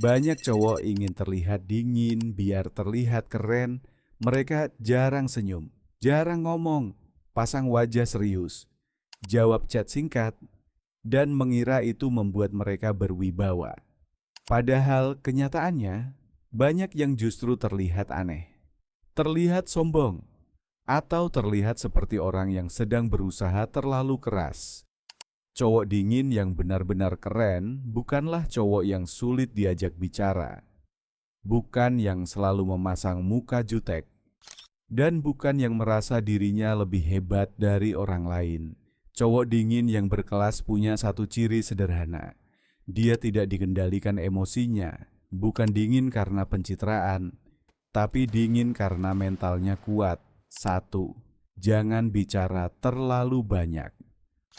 Banyak cowok ingin terlihat dingin, biar terlihat keren. Mereka jarang senyum, jarang ngomong, pasang wajah serius, jawab chat singkat, dan mengira itu membuat mereka berwibawa. Padahal kenyataannya, banyak yang justru terlihat aneh, terlihat sombong, atau terlihat seperti orang yang sedang berusaha terlalu keras. Cowok dingin yang benar-benar keren bukanlah cowok yang sulit diajak bicara, bukan yang selalu memasang muka jutek, dan bukan yang merasa dirinya lebih hebat dari orang lain. Cowok dingin yang berkelas punya satu ciri sederhana. Dia tidak dikendalikan emosinya, bukan dingin karena pencitraan, tapi dingin karena mentalnya kuat. Satu, jangan bicara terlalu banyak.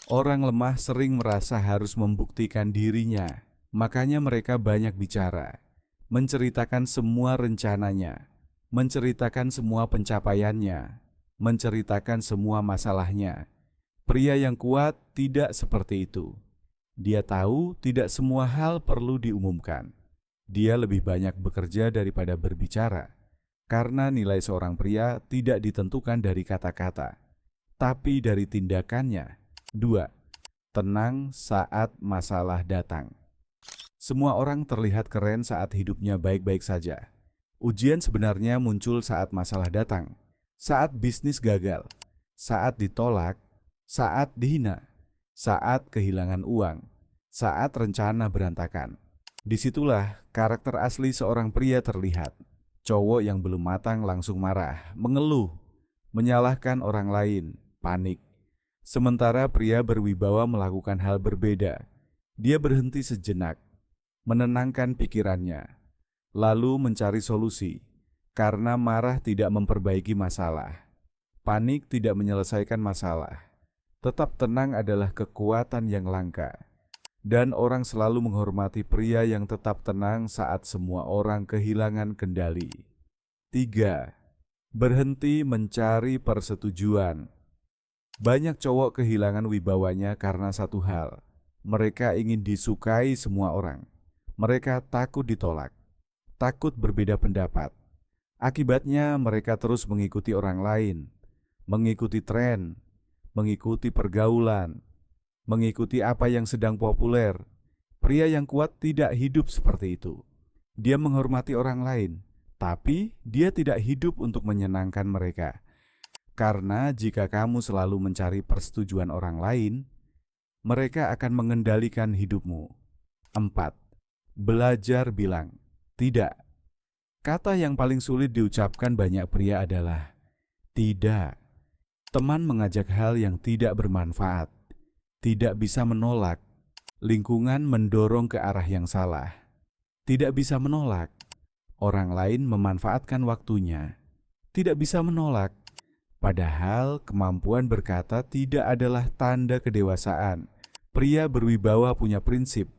Orang lemah sering merasa harus membuktikan dirinya, makanya mereka banyak bicara, menceritakan semua rencananya, menceritakan semua pencapaiannya, menceritakan semua masalahnya. Pria yang kuat tidak seperti itu. Dia tahu tidak semua hal perlu diumumkan. Dia lebih banyak bekerja daripada berbicara, karena nilai seorang pria tidak ditentukan dari kata-kata, tapi dari tindakannya. Dua, tenang saat masalah datang. Semua orang terlihat keren saat hidupnya baik-baik saja. Ujian sebenarnya muncul saat masalah datang, saat bisnis gagal, saat ditolak, saat dihina, saat kehilangan uang, saat rencana berantakan. Disitulah karakter asli seorang pria terlihat. Cowok yang belum matang langsung marah, mengeluh, menyalahkan orang lain, panik. Sementara pria berwibawa melakukan hal berbeda. Dia berhenti sejenak, menenangkan pikirannya, lalu mencari solusi. Karena marah tidak memperbaiki masalah, panik tidak menyelesaikan masalah. Tetap tenang adalah kekuatan yang langka. Dan orang selalu menghormati pria yang tetap tenang saat semua orang kehilangan kendali. Tiga, berhenti mencari persetujuan. Banyak cowok kehilangan wibawanya karena satu hal. Mereka ingin disukai semua orang. Mereka takut ditolak, takut berbeda pendapat. Akibatnya mereka terus mengikuti orang lain, mengikuti tren, mengikuti pergaulan, mengikuti apa yang sedang populer. Pria yang kuat tidak hidup seperti itu. Dia menghormati orang lain, tapi dia tidak hidup untuk menyenangkan mereka. Karena jika kamu selalu mencari persetujuan orang lain, mereka akan mengendalikan hidupmu. 4. Belajar bilang tidak. Kata yang paling sulit diucapkan banyak pria adalah tidak. Teman mengajak hal yang tidak bermanfaat, tidak bisa menolak. Lingkungan mendorong ke arah yang salah, tidak bisa menolak. Orang lain memanfaatkan waktunya, tidak bisa menolak. Padahal kemampuan berkata tidak adalah tanda kedewasaan. Pria berwibawa punya prinsip.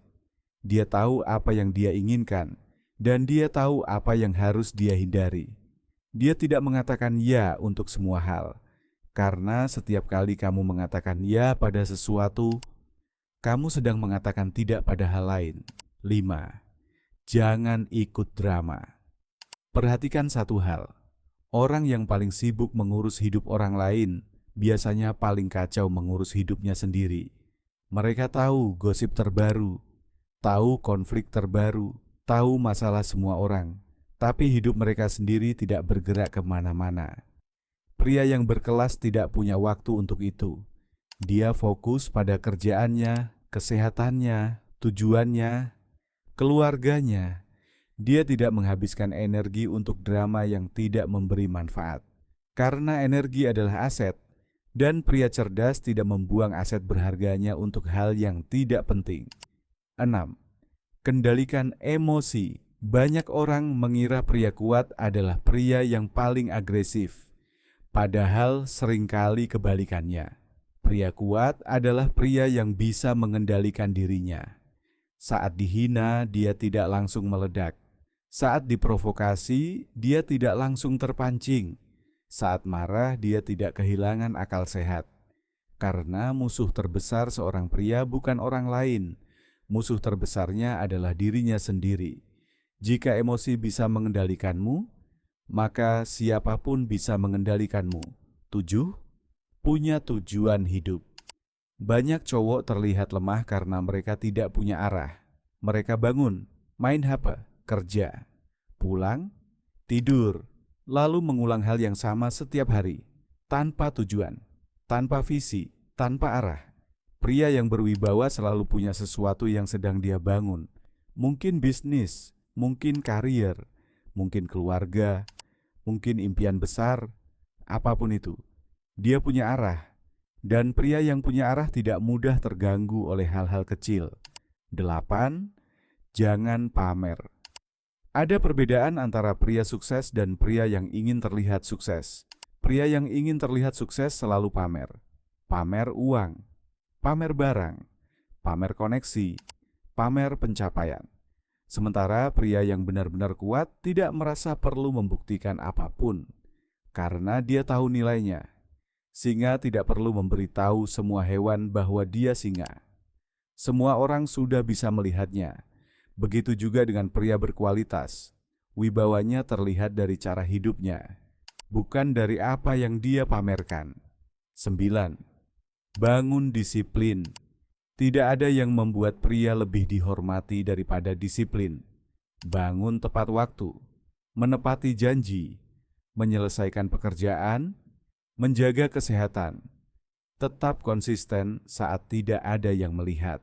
Dia tahu apa yang dia inginkan, dan dia tahu apa yang harus dia hindari. Dia tidak mengatakan ya untuk semua hal, karena setiap kali kamu mengatakan ya pada sesuatu, kamu sedang mengatakan tidak pada hal lain. 5. Jangan ikut drama. Perhatikan satu hal. Orang yang paling sibuk mengurus hidup orang lain biasanya paling kacau mengurus hidupnya sendiri. Mereka tahu gosip terbaru, tahu konflik terbaru, tahu masalah semua orang, tapi hidup mereka sendiri tidak bergerak kemana-mana. Pria yang berkelas tidak punya waktu untuk itu. Dia fokus pada kerjaannya, kesehatannya, tujuannya, keluarganya. Dia tidak menghabiskan energi untuk drama yang tidak memberi manfaat. Karena energi adalah aset, dan pria cerdas tidak membuang aset berharganya untuk hal yang tidak penting. 6. Kendalikan emosi. Banyak orang mengira pria kuat adalah pria yang paling agresif. Padahal seringkali kebalikannya. Pria kuat adalah pria yang bisa mengendalikan dirinya. Saat dihina, dia tidak langsung meledak. Saat diprovokasi, dia tidak langsung terpancing. Saat marah, dia tidak kehilangan akal sehat. Karena musuh terbesar seorang pria bukan orang lain. Musuh terbesarnya adalah dirinya sendiri. Jika emosi bisa mengendalikanmu, maka siapapun bisa mengendalikanmu. 7. Punya tujuan hidup. Banyak cowok terlihat lemah karena mereka tidak punya arah. Mereka bangun, main HP, kerja, pulang, tidur, lalu mengulang hal yang sama setiap hari, tanpa tujuan, tanpa visi, tanpa arah. Pria yang berwibawa selalu punya sesuatu yang sedang dia bangun. Mungkin bisnis, mungkin karier, mungkin keluarga, mungkin impian besar, apapun itu. Dia punya arah. Dan pria yang punya arah tidak mudah terganggu oleh hal-hal kecil. 8. Jangan pamer. Ada perbedaan antara pria sukses dan pria yang ingin terlihat sukses. Pria yang ingin terlihat sukses selalu pamer. Pamer uang, pamer barang, pamer koneksi, pamer pencapaian. Sementara pria yang benar-benar kuat tidak merasa perlu membuktikan apapun, karena dia tahu nilainya. Singa tidak perlu memberitahu semua hewan bahwa dia singa. Semua orang sudah bisa melihatnya. Begitu juga dengan pria berkualitas. Wibawanya terlihat dari cara hidupnya, bukan dari apa yang dia pamerkan. 9. Bangun disiplin. Tidak ada yang membuat pria lebih dihormati daripada disiplin. Bangun tepat waktu, menepati janji, menyelesaikan pekerjaan, menjaga kesehatan, tetap konsisten saat tidak ada yang melihat.